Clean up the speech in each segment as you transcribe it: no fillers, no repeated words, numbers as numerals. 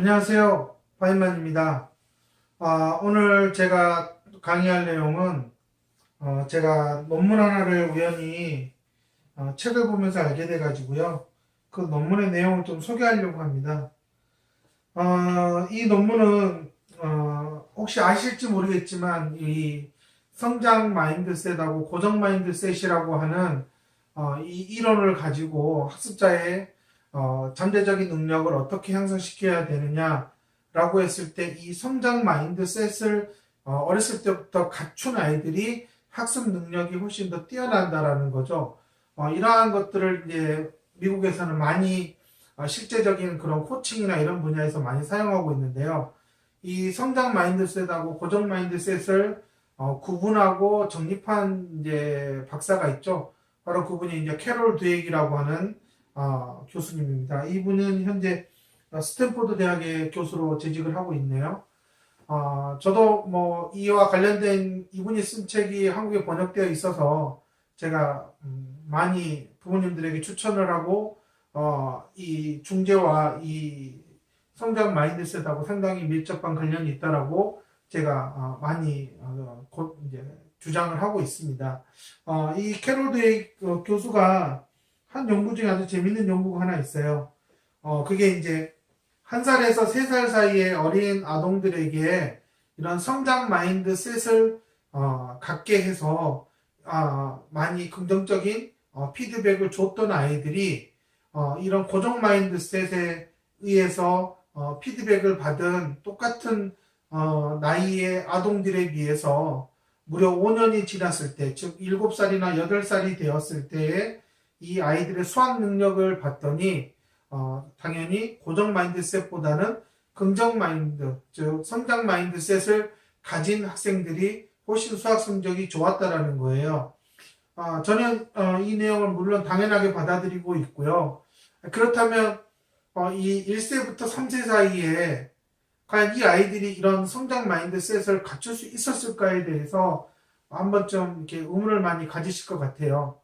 안녕하세요. 바인만입니다. 오늘 제가 강의할 내용은 제가 논문 하나를 우연히 책을 보면서 알게 돼가지고요. 그 논문의 내용을 좀 소개하려고 합니다. 이 논문은 혹시 아실지 모르겠지만 이 성장 마인드셋하고 고정 마인드셋이라고 하는 이 이론을 가지고 학습자의 잠재적인 능력을 어떻게 향상시켜야 되느냐라고 했을 때 이 성장 마인드셋을 어렸을 때부터 갖춘 아이들이 학습 능력이 훨씬 더 뛰어난다라는 거죠. 이러한 것들을 이제 미국에서는 많이 실제적인 그런 코칭이나 이런 분야에서 많이 사용하고 있는데요. 이 성장 마인드셋하고 고정 마인드셋을 구분하고 정립한 이제 박사가 있죠. 바로 그분이 이제 캐롤 드웨이라고 하는 교수님입니다. 이분은 현재 스탠포드 대학의 교수로 재직을 하고 있네요. 저도 뭐 이와 관련된 이분이 쓴 책이 한국에 번역되어 있어서 제가 많이 부모님들에게 추천을 하고 이 중재와 이 성장 마인드셋하고 상당히 밀접한 관련이 있다라고 제가 많이 이제 주장을 하고 있습니다. 이 캐롤 드웨이 교수가 한 연구 중에 아주 재밌는 연구가 하나 있어요. 그게 이제 1살에서 3살 사이의 어린 아동들에게 이런 성장 마인드셋을 갖게 해서 많이 긍정적인 피드백을 줬던 아이들이 이런 고정 마인드셋에 의해서 피드백을 받은 똑같은 나이의 아동들에 비해서 무려 5년이 지났을 때, 즉 7살이나 8살이 되었을 때에 이 아이들의 수학 능력을 봤더니 당연히 고정 마인드셋보다는 긍정 마인드, 즉 성장 마인드셋을 가진 학생들이 훨씬 수학 성적이 좋았다라는 거예요. 저는 이 내용을 물론 당연하게 받아들이고 있고요. 그렇다면 이 1세부터 3세 사이에 과연 이 아이들이 이런 성장 마인드셋을 갖출 수 있었을까에 대해서 한번 좀 이렇게 의문을 많이 가지실 것 같아요.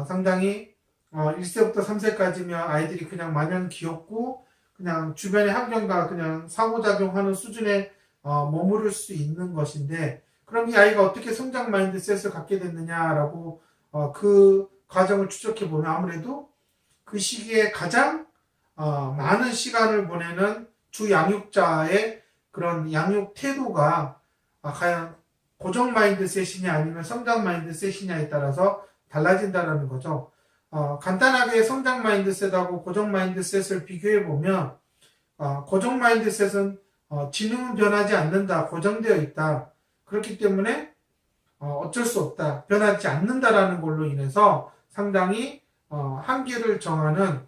상당히 1세부터 3세까지면 아이들이 그냥 마냥 귀엽고 그냥 주변의 환경과 그냥 상호작용하는 수준에 머무를 수 있는 것인데, 그럼 이 아이가 어떻게 성장 마인드셋을 갖게 됐느냐라고 그 과정을 추적해 보면 아무래도 그 시기에 가장 많은 시간을 보내는 주 양육자의 그런 양육 태도가 과연 고정 마인드셋이냐 아니면 성장 마인드셋이냐에 따라서 달라진다는 거죠. 간단하게 성장 마인드셋하고 고정 마인드셋을 비교해 보면 고정 마인드셋은 지능은 변하지 않는다, 고정되어 있다. 그렇기 때문에 어쩔 수 없다, 변하지 않는다라는 걸로 인해서 상당히 한계를 정하는,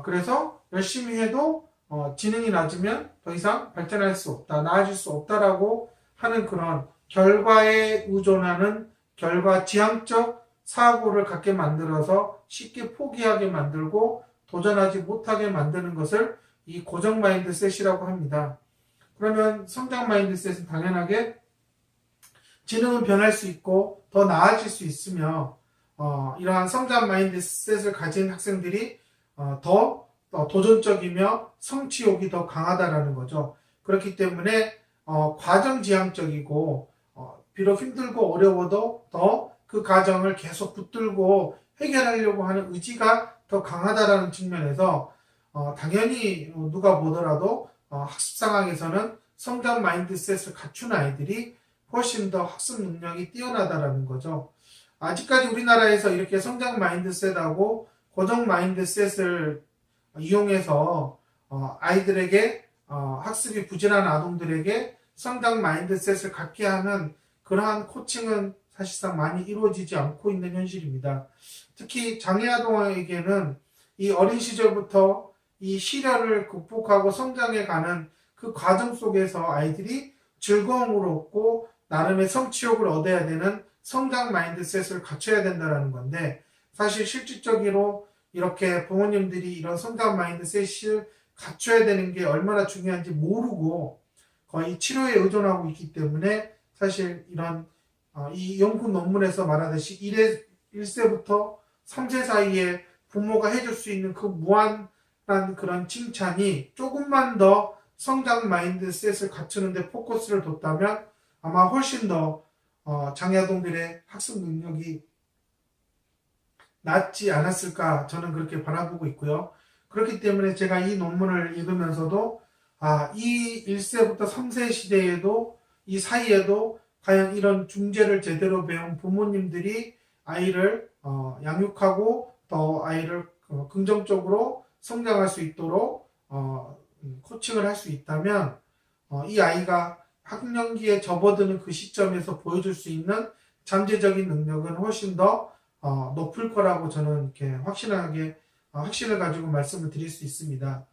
그래서 열심히 해도 지능이 낮으면 더 이상 발전할 수 없다, 나아질 수 없다라고 하는 그런 결과에 의존하는 결과 지향적 사고를 갖게 만들어서 쉽게 포기하게 만들고 도전하지 못하게 만드는 것을 이 고정 마인드셋이라고 합니다. 그러면 성장 마인드셋은 당연하게 지능은 변할 수 있고 더 나아질 수 있으며 이러한 성장 마인드셋을 가진 학생들이 더 도전적이며 성취욕이 더 강하다라는 거죠. 그렇기 때문에 과정지향적이고 비록 힘들고 어려워도 더 그 과정을 계속 붙들고 해결하려고 하는 의지가 더 강하다라는 측면에서 당연히 누가 보더라도 학습 상황에서는 성장 마인드셋을 갖춘 아이들이 훨씬 더 학습 능력이 뛰어나다라는 거죠. 아직까지 우리나라에서 이렇게 성장 마인드셋하고 고정 마인드셋을 이용해서 아이들에게 학습이 부진한 아동들에게 성장 마인드셋을 갖게 하는 그러한 코칭은 사실상 많이 이루어지지 않고 있는 현실입니다. 특히 장애 아동에게는 이 어린 시절부터 이 시련을 극복하고 성장해 가는 그 과정 속에서 아이들이 즐거움을 얻고 나름의 성취욕을 얻어야 되는 성장 마인드셋을 갖춰야 된다는 건데, 사실 실질적으로 이렇게 부모님들이 이런 성장 마인드셋을 갖춰야 되는 게 얼마나 중요한지 모르고 거의 치료에 의존하고 있기 때문에 사실 이런 이 연구 논문에서 말하듯이 1세부터 3세 사이에 부모가 해줄 수 있는 그 무한한 그런 칭찬이 조금만 더 성장 마인드셋을 갖추는데 포커스를 뒀다면 아마 훨씬 더 장애아동들의 학습 능력이 낫지 않았을까 저는 그렇게 바라보고 있고요. 그렇기 때문에 제가 이 논문을 읽으면서도 이 1세부터 3세 시대에도 이 사이에도 과연 이런 중재를 제대로 배운 부모님들이 아이를 양육하고 더 아이를 긍정적으로 성장할 수 있도록 코칭을 할 수 있다면 이 아이가 학령기에 접어드는 그 시점에서 보여줄 수 있는 잠재적인 능력은 훨씬 더 높을 거라고 저는 이렇게 확신을 가지고 말씀을 드릴 수 있습니다.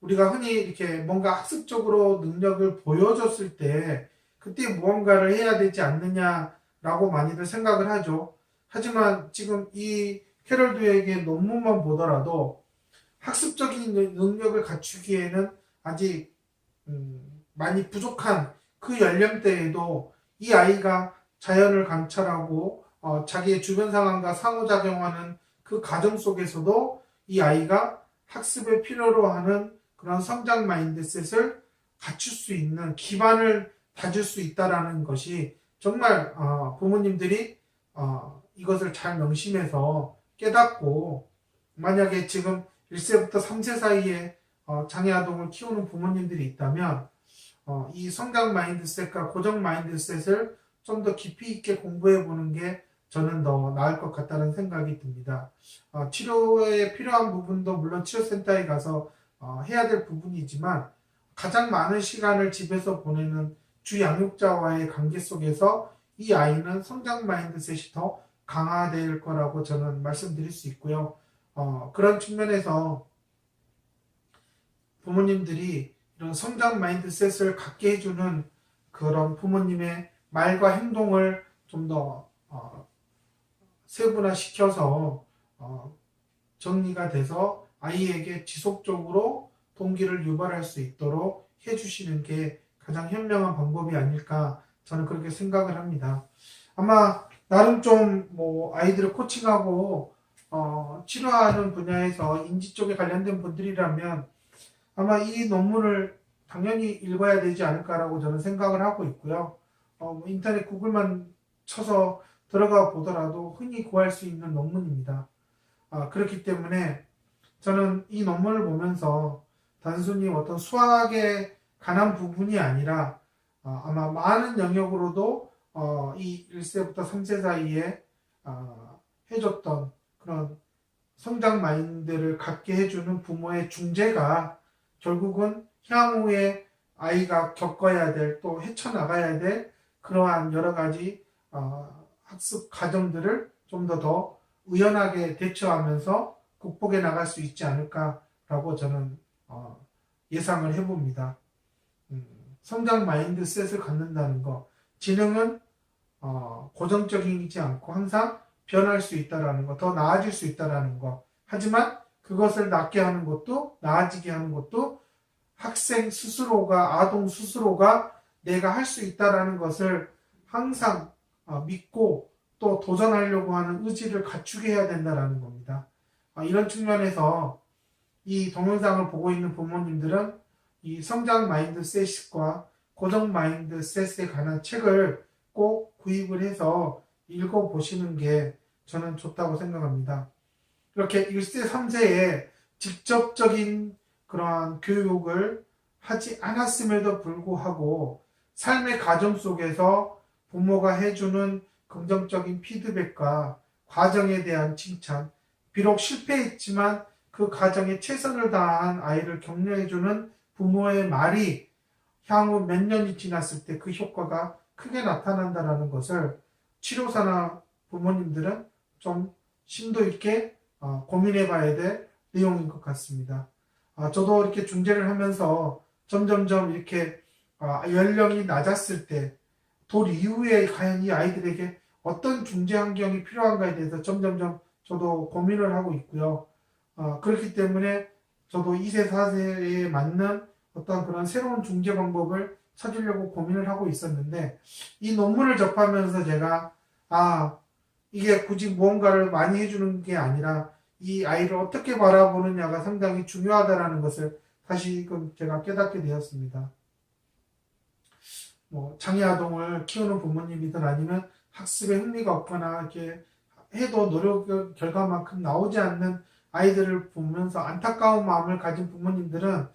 우리가 흔히 이렇게 뭔가 학습적으로 능력을 보여줬을 때 그때 무언가를 해야 되지 않느냐라고 많이들 생각을 하죠. 하지만 지금 이 캐럴 드웨이의 논문만 보더라도 학습적인 능력을 갖추기에는 아직 많이 부족한 그 연령대에도 이 아이가 자연을 관찰하고 자기의 주변 상황과 상호작용하는 그 과정 속에서도 이 아이가 학습에 필요로 하는 그런 성장 마인드셋을 갖출 수 있는 기반을 다질 수 있다는 것이 정말 부모님들이 이것을 잘 명심해서 깨닫고 만약에 지금 1세부터 3세 사이에 장애아동을 키우는 부모님들이 있다면 이 성장 마인드셋과 고정 마인드셋을 좀 더 깊이 있게 공부해 보는 게 저는 더 나을 것 같다는 생각이 듭니다. 치료에 필요한 부분도 물론 치료센터에 가서 해야 될 부분이지만 가장 많은 시간을 집에서 보내는 주 양육자와의 관계 속에서 이 아이는 성장 마인드셋이 더 강화될 거라고 저는 말씀드릴 수 있고요. 그런 측면에서 부모님들이 이런 성장 마인드셋을 갖게 해주는 그런 부모님의 말과 행동을 좀 더 세분화시켜서 정리가 돼서 아이에게 지속적으로 동기를 유발할 수 있도록 해주시는 게 가장 현명한 방법이 아닐까 저는 그렇게 생각을 합니다. 아마 나름 좀 아이들을 코칭하고 치료하는 분야에서 인지 쪽에 관련된 분들이라면 아마 이 논문을 당연히 읽어야 되지 않을까라고 저는 생각을 하고 있고요. 인터넷 구글만 쳐서 들어가 보더라도 흔히 구할 수 있는 논문입니다. 그렇기 때문에 저는 이 논문을 보면서 단순히 어떤 수학에 관한 부분이 아니라 아마 많은 영역으로도 이 1세부터 3세 사이에 해줬던 그런 성장 마인드를 갖게 해주는 부모의 중재가 결국은 향후에 아이가 겪어야 될 또 헤쳐나가야 될 그러한 여러 가지 학습 과정들을 좀 더 의연하게 대처하면서 극복해 나갈 수 있지 않을까라고 저는 예상을 해봅니다. 성장 마인드셋을 갖는다는 거, 지능은 고정적이지 않고 항상 변할 수 있다라는 거, 더 나아질 수 있다라는 거. 하지만 그것을 낫게 하는 것도 나아지게 하는 것도 학생 스스로가 아동 스스로가 내가 할 수 있다라는 것을 항상 믿고 또 도전하려고 하는 의지를 갖추게 해야 된다라는 겁니다. 이런 측면에서 이 동영상을 보고 있는 부모님들은 이 성장 마인드셋과 고정 마인드셋에 관한 책을 꼭 구입을 해서 읽어보시는 게 저는 좋다고 생각합니다. 이렇게 1세, 3세에 직접적인 그러한 교육을 하지 않았음에도 불구하고 삶의 과정 속에서 부모가 해주는 긍정적인 피드백과 과정에 대한 칭찬, 비록 실패했지만 그 과정에 최선을 다한 아이를 격려해주는 부모의 말이 향후 몇 년이 지났을 때 그 효과가 크게 나타난다는 것을 치료사나 부모님들은 좀 심도 있게 고민해 봐야 될 내용인 것 같습니다. 저도 이렇게 중재를 하면서 점점점 이렇게 연령이 낮았을 때 돌 이후에 과연 이 아이들에게 어떤 중재 환경이 필요한가에 대해서 점점점 저도 고민을 하고 있고요. 그렇기 때문에 저도 2세, 4세에 맞는 어떤 그런 새로운 중재 방법을 찾으려고 고민을 하고 있었는데 이 논문을 접하면서 제가 이게 굳이 무언가를 많이 해주는 게 아니라 이 아이를 어떻게 바라보느냐가 상당히 중요하다는 것을 다시금 제가 깨닫게 되었습니다. 장애아동을 키우는 부모님이든 아니면 학습에 흥미가 없거나 이렇게 해도 노력 결과만큼 나오지 않는 아이들을 보면서 안타까운 마음을 가진 부모님들은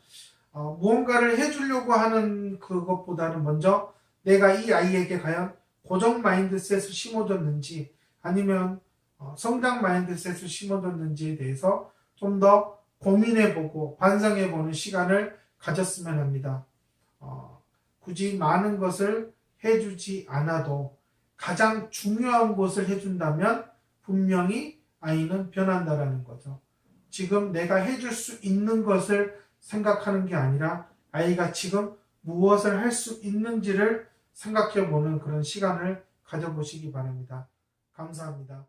무언가를 해주려고 하는 그것보다는 먼저 내가 이 아이에게 과연 고정 마인드셋을 심어줬는지 아니면 성장 마인드셋을 심어줬는지에 대해서 좀 더 고민해보고 반성해보는 시간을 가졌으면 합니다. 굳이 많은 것을 해주지 않아도 가장 중요한 것을 해준다면 분명히 아이는 변한다라는 거죠. 지금 내가 해줄 수 있는 것을 생각하는 게 아니라 아이가 지금 무엇을 할 수 있는지를 생각해 보는 그런 시간을 가져보시기 바랍니다. 감사합니다.